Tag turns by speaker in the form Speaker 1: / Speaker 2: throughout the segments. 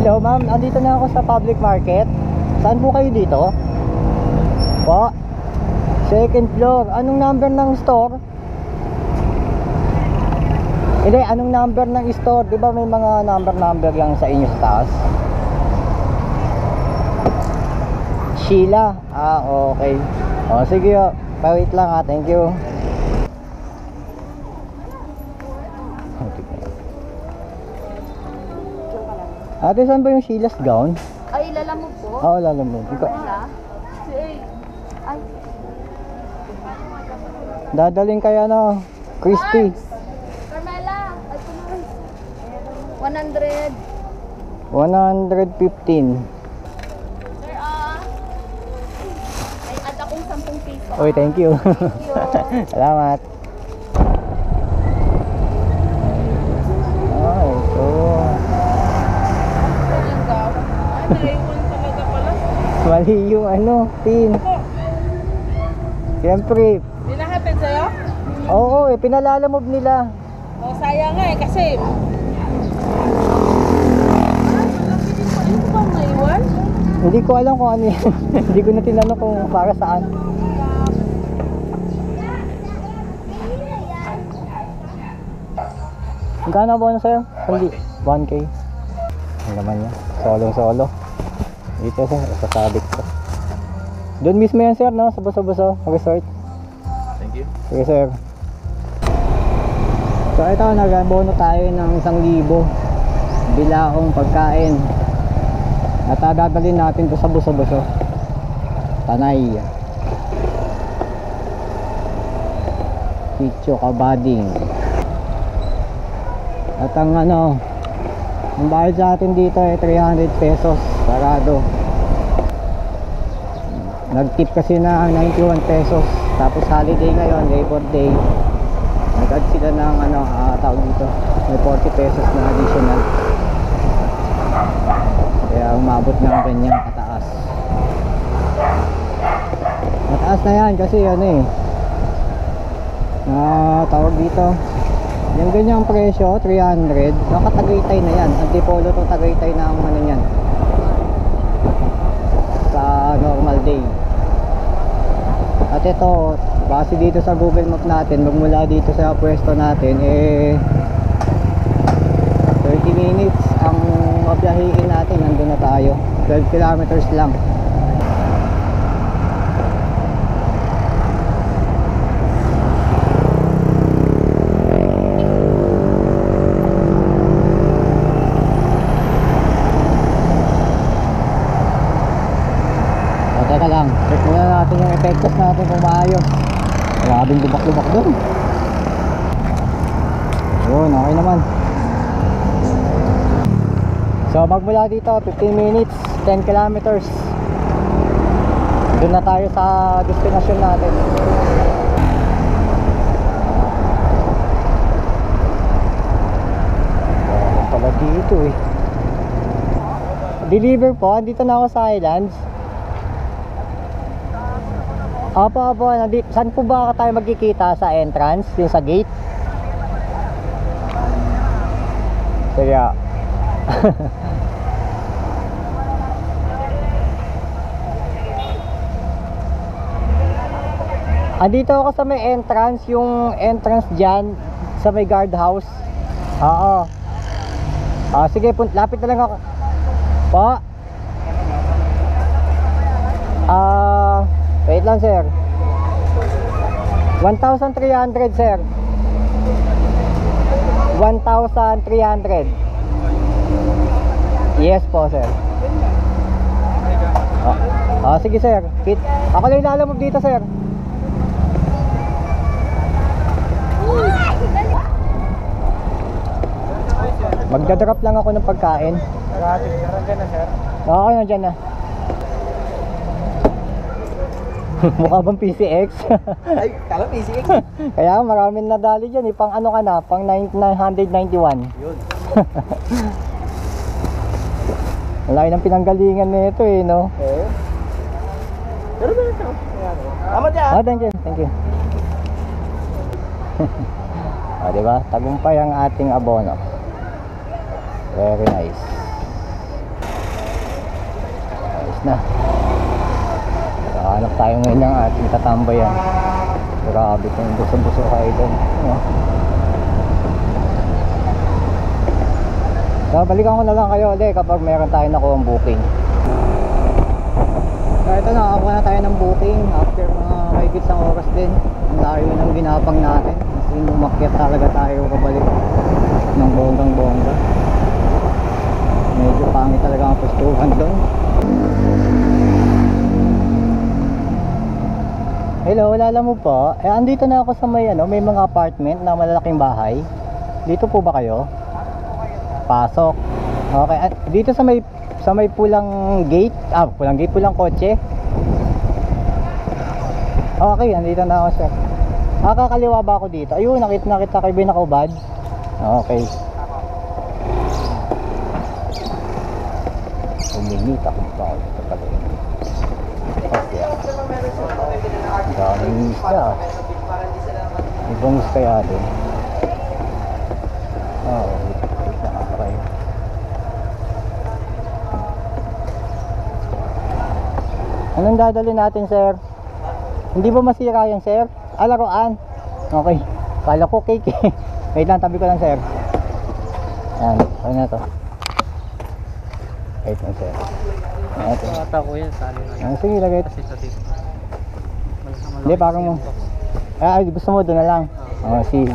Speaker 1: Hello ma'am, andito na ako sa public market. Saan po kayo dito? Po? Second floor. Anong number ng store? Hindi, anong number ng store? Di ba may mga number yang sa inyo sa taas? Sheila. Ah, okay. O, sige o. Pa-wait lang ha. Thank you. Ate, saan ba yung Sheila's gown?
Speaker 2: Ay, lalamog po?
Speaker 1: Oo, lalamog.
Speaker 2: Ay.
Speaker 1: Dadaling kay ano, Christy.
Speaker 2: Carmela, ay kumain. 100.
Speaker 1: 115.
Speaker 2: Sir, may add akong 10 piso.
Speaker 1: Oy, thank you.
Speaker 2: Thank you.
Speaker 1: Salamat. Ay, so mali yung ano, tin. Siyempre.
Speaker 3: Dinahatid sa'yo?
Speaker 1: Oo, pinalalamove nila.
Speaker 3: O, sayang nga kasi ano ba maiwan?
Speaker 1: Hindi ko alam kung ano yan. Hindi ko na tinanong kung para saan. Magkano ba na sa'yo? Hindi, 1K. Ano naman yan? Solo. Dito sir, sasabit ko. Doon mismo yan sir, no? Sa Buso-Buso Resort.
Speaker 4: Thank you.
Speaker 1: Sige sir. So ito, nag-abono tayo ng 1,000 bilaong pagkain at dadalhin natin to sa Buso-Buso Tanay, Sitio Kabading. At ang ano, ang bayad sa atin dito ay 300 pesos parado. Nag-tip kasi na 91 pesos. Tapos holiday ngayon, Labor Day, nag-add sila ng ano, tawag dito, may 40 pesos na additional. Kaya umabot ng ganyang kataas. Mataas na yan kasi ano eh, tawag dito, yung ganyang presyo 300, nakatagaytay na yan. Antipolo to Tagaytay na ang ano yan sa normal day. At ito, base dito sa Google Map natin, magmula dito sa pwesto natin 30 minutes ang mabiyahiin natin. Nandun na tayo, 12 kilometers lang. Teka lang, check muna natin yung epektos natin kung maayos. Grabing lubak-lubak dun. Yun, okay naman. So magmula dito 15 minutes, 10 kilometers. Doon na tayo sa destination natin. Pala dito eh. Deliver po, andito na ako sa Islands. Apo, saan po ba tayo magkikita? Sa entrance, yung sa gate? Sige. Andito ako sa may entrance, yung entrance dyan, sa may guardhouse. Oo. Sige, lapit na lang ako. Po? Wait lang sir. 1,300 sir. 1,300. Yes po sir. Sige sir. Ako lang lalamog dito sir. Magdadrop lang ako ng pagkain.
Speaker 4: Nandiyan na sir.
Speaker 1: Oo, nandiyan na. Mukha bang PCX?
Speaker 4: Ay, kala PCX.
Speaker 1: Kaya maraming nadali dyan eh. Pang ano ka na? Pang 991.
Speaker 4: Yun.
Speaker 1: Malaki ng pinanggalingan nito eh, no?
Speaker 4: Oo. Pero ba ito? Tama dyan.
Speaker 1: Thank you. Thank you. Diba? Tagumpay ang ating abono. Very nice. na. Hanap tayo ngayon ng ating tatambayan. Grabe kung buso-buso kayo doon. So, balikan ko na lang kayo ulit kapag meron tayo nakuha ang booking. So, ito nakakuha na tayo ng booking after mga mahigit isang oras din. Ang layo ng ginapang natin. Kasi umakyat talaga tayo kabalik ng bonggang-bongga. Medyo pangit talaga ang postuhan doon. Hello, wala mo po. Andito na ako sa may may mga apartment na malalaking bahay. Dito po ba kayo? Pasok. Okay, dito sa may pulang gate. Pulang kotse. Okay, andito na ako, sir. Kakaliwa ba ako dito? Ayun, nakita kay Binakaubad. Okay. Uminit ako pa ito pala. Okay. Daming isda. Ibang isda kaya din. Okay. Anong dadali natin, sir? Hindi ba masira yan, sir? Laruan. Okay. Kala ko cake eh. Wait lang, tabi ko lang, sir. Yan. Ano na to? Wait lang, sir. Ito.
Speaker 4: Ata ko yan sa ano na.
Speaker 1: Sige, lagay ito.
Speaker 4: Kasi sa dito.
Speaker 1: Hindi, parang mo. Gusto mo doon na lang. Sige.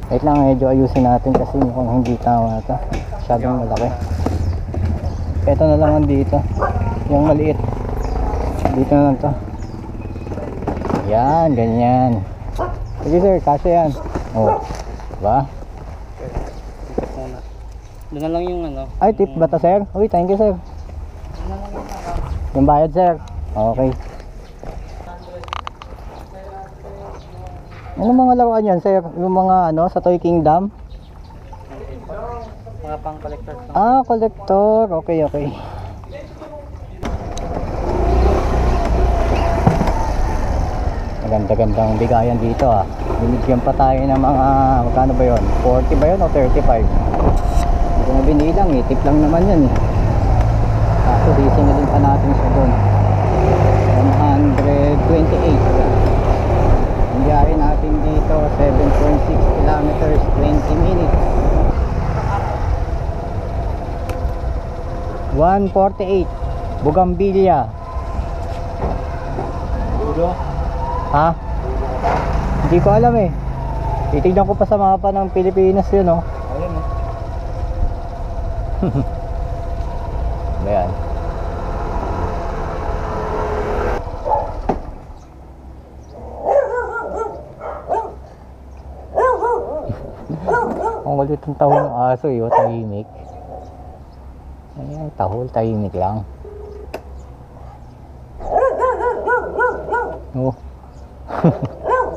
Speaker 1: Wait lang, medyo ayusin natin kasi mukhang hindi tama ito. Masyadong malaki. Ito na lang dito. Yung maliit. Dito na lang to. Yan, ganyan. Sige sir, kasi yan. Diba?
Speaker 4: Doon na lang yung ano.
Speaker 1: Ay, tip ba to, sir? Uy, thank you, sir. Yung bayad, sir. Okay. Ano mga laruan yan, sir? Yung mga sa Toy Kingdom?
Speaker 4: Mga pang collector.
Speaker 1: Collector. Okay. Maganda-gandang bigayan dito Binigyan pa tayo ng mga, magkano ba yun? 40 ba yun o 35? Hindi ko na binilang tip lang naman yan Kaso sisingilin pa natin siya doon. 128. Ang biyahe natin dito 7.6 kilometers, 20 minutes. 148 Bougainvillea. Hindi ko alam titignan ko pa sa mapa ng Pilipinas yun
Speaker 4: Ayun
Speaker 1: Ayan. Ang walit ang tahol ng aso tahimik. Ayan, tahimik lang.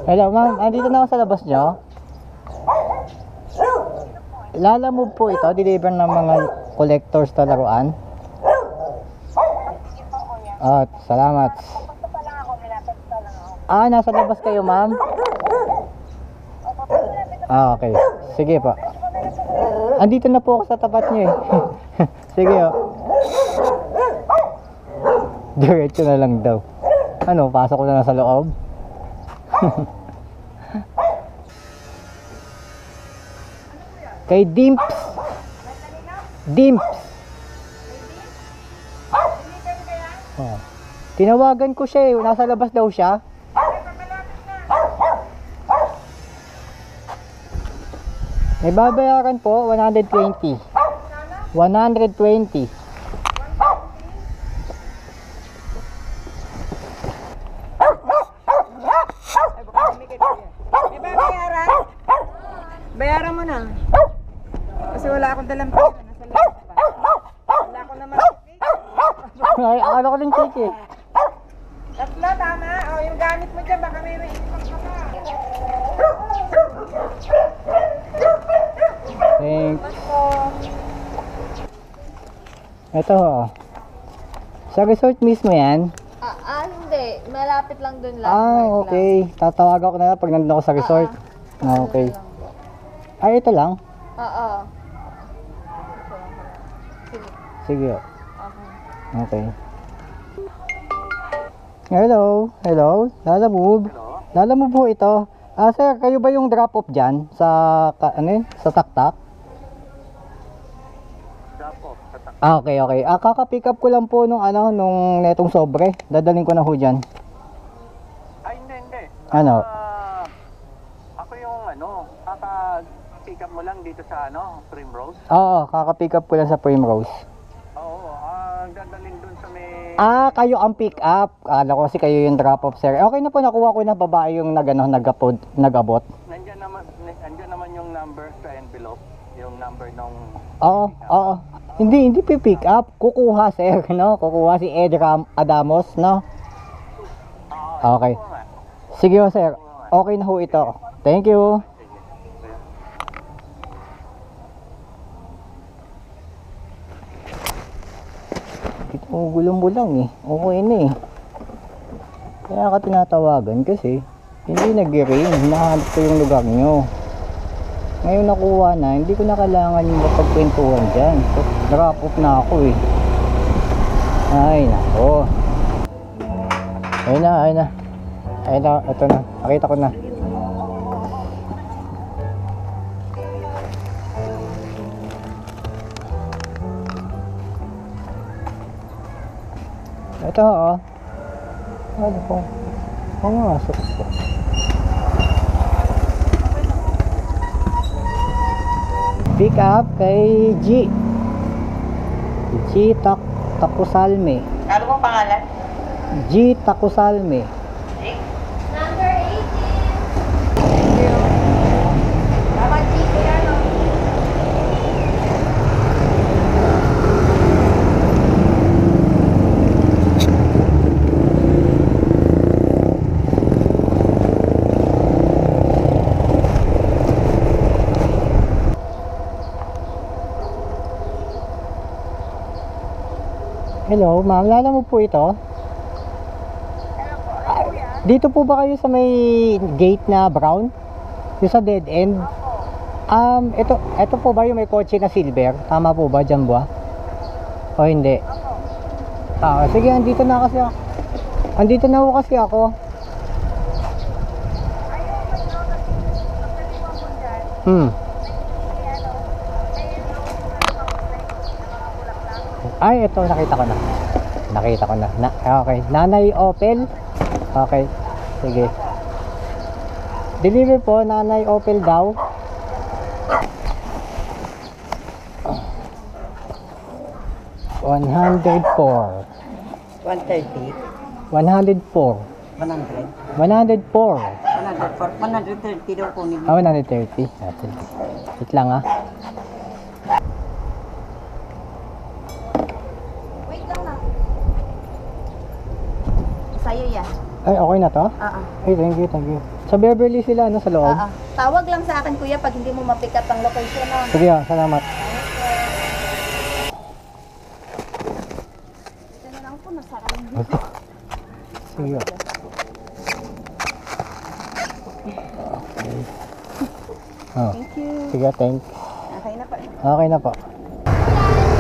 Speaker 1: Hello ma'am, andito na ako sa labas nyo. Lalamove po ito, deliver ng mga collectors na laruan. Salamat. Nasa labas kayo ma'am? Okay, sige po. Andito na po ako sa tapat nyo Sige Diretso na lang daw. Pasok ko na lang sa loob. Kay Dimps. Tinawagan ko siya nasa labas daw siya. May babayaran po 120. 120.
Speaker 3: Bayaran mo na. Kasi wala akong dalang pera. Nasa labas pa. Wala akong naman.
Speaker 1: Ay, akala ko ng cake
Speaker 3: Tatlo, tama. Yung gamit mo dyan, baka may iipang ka pa.
Speaker 1: Thanks. Ito sa resort mismo yan?
Speaker 2: Hindi. Malapit lang dun lang.
Speaker 1: Okay. Tatawagan ko na lang pag nandun ako sa resort. Okay. Ito lang?
Speaker 2: Oo.
Speaker 1: Sige.
Speaker 2: Okay.
Speaker 1: Okay. Hello. Hello. Lalamove. Lalamove po ito. Sir, kayo ba yung drop off dyan sa, sa taktak?
Speaker 4: Drop off.
Speaker 1: Okay, okay. Kaka-pick up ko lang po nung nung netong sobre. Dadaling ko na ho dyan.
Speaker 4: Ay, hindi.
Speaker 1: Ano?
Speaker 4: Ako yung kaka-pick up mo lang dito sa Primrose.
Speaker 1: Oo, kaka-pick up ko lang sa Primrose.
Speaker 4: Oo, dadalhin dun sa may...
Speaker 1: Kayo ang pick up. Akala ko kasi kayo yung drop off, sir. Okay na po, nakuha ko na babae yung nag-abot.
Speaker 4: Nandiyan naman yung number sa envelope. Yung number nung...
Speaker 1: Oo. Hindi pick up. Kukuha, sir, no? Kukuha si Adamos, no? Okay. Sige ho, sir. Okay na ho ito. Thank you. Ito gulong-gulang eh. Okay na eh. Kaya ka tinatawagan kasi hindi nag-ring. Hinahanap ko yung lugar nyo. Ngayon nakuha na, hindi ko na kailangan yung mapagkwentuhan dyan. So, drop off na ako eh. Ay, nako. Ayun na. Ito na. Nakita ko na. Ito ano po? Pumasok po. Pick up kay G Takusalme.
Speaker 3: Ano pong pangalan?
Speaker 1: G Takusalme.
Speaker 2: Number 18. Thank you. Dapat dito yan, no?
Speaker 1: Hello, ma'am. Lala mo po ito? Dito po ba kayo sa may gate na brown? Yung sa dead end? Ito po ba yung may kotse na silver? Tama po ba dyan ba? O hindi? Sige, andito na kasi ako. Andito na po kasi ako. Ay, ito, nakita ko na. Okay, Nanay Opel. Okay, sige. Deliver po, Nanay Opel daw. $104.
Speaker 3: 130.
Speaker 1: 104.
Speaker 3: 100.
Speaker 1: 104.
Speaker 3: 130 daw po nila.
Speaker 1: 130. Wait lang
Speaker 2: Wait lang na. Sa'yo yan.
Speaker 1: Ay, okay na to? Ay, thank you. Sa Beverly sila, sa loob?
Speaker 2: Tawag lang sa akin, kuya, pag hindi mo ma-pick up ang location na.
Speaker 1: Sige, salamat.
Speaker 2: Ito na lang po, nasarang.
Speaker 1: Sige. Okay.
Speaker 2: Thank you.
Speaker 1: Sige, thanks.
Speaker 2: Okay na pa.
Speaker 1: Okay na po.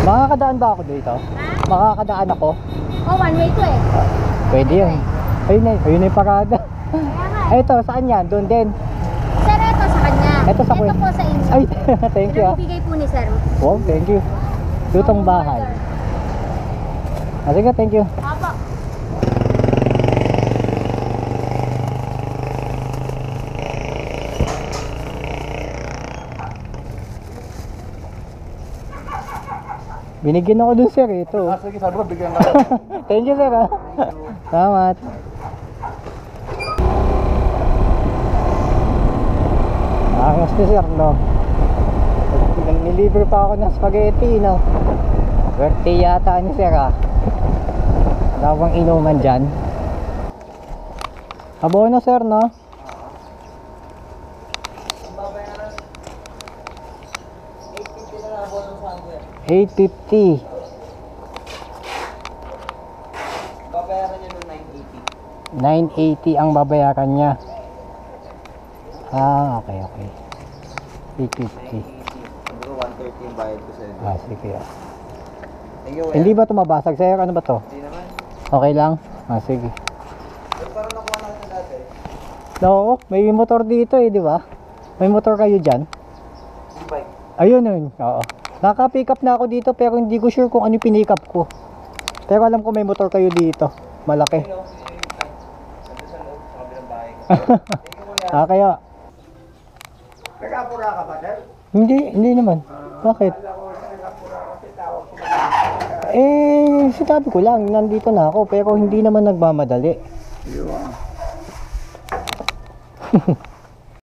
Speaker 1: Makakadaan ba ako dito? Makakadaan ako?
Speaker 2: One way to eh.
Speaker 1: Pwede yun. Ayun na yung parada.
Speaker 2: Kaya nga
Speaker 1: Ay, ito, saan yan? Doon din.
Speaker 2: Sir, ito sa kanya.
Speaker 1: Ito sa kuya.
Speaker 2: Ito po sa inyo.
Speaker 1: Ay, thank you.
Speaker 2: Pinabibigay po ni sir.
Speaker 1: Wow, thank you. Lutong bahay. Sige, thank you.
Speaker 2: Apo.
Speaker 1: Binigyan ako dun, sir. Ito.
Speaker 4: Sige, sabi ko, bigyan ka.
Speaker 1: Thank you, sir. Salamat. Ayos ni sir, no? Nilibre pa ako ng spaghetti, no? Birthday yata ni sir, Wala bang inuman dyan? Abono, sir, no? $850.
Speaker 4: Babayaran niya ng 980.
Speaker 1: $980 ang babayaran niya. Okay. $850.
Speaker 4: Siguro 130 yung bayad ko sa inyo.
Speaker 1: Sige. Hindi ba tumabasag sir? Ano ba to?
Speaker 5: Hindi naman.
Speaker 1: Okay lang? Ah, sige.
Speaker 5: Pero parang nakuha natin dati.
Speaker 1: Oo, may motor dito eh, di ba? May motor kayo dyan?
Speaker 5: E-bike.
Speaker 1: Ayun yun, oo. Naka-pick up na ako dito pero hindi ko sure kung ano yung pinick up ko. Pero alam ko may motor kayo dito. Malaki.
Speaker 5: Ayun, nandun sa loob, sa kabilang bahay ko.
Speaker 1: Ah, kaya?
Speaker 5: Nag-apura ka ba, sir?
Speaker 1: Hindi naman. Bakit? Eh, sinabi ko lang, nandito na ako pero hindi naman nagmamadali.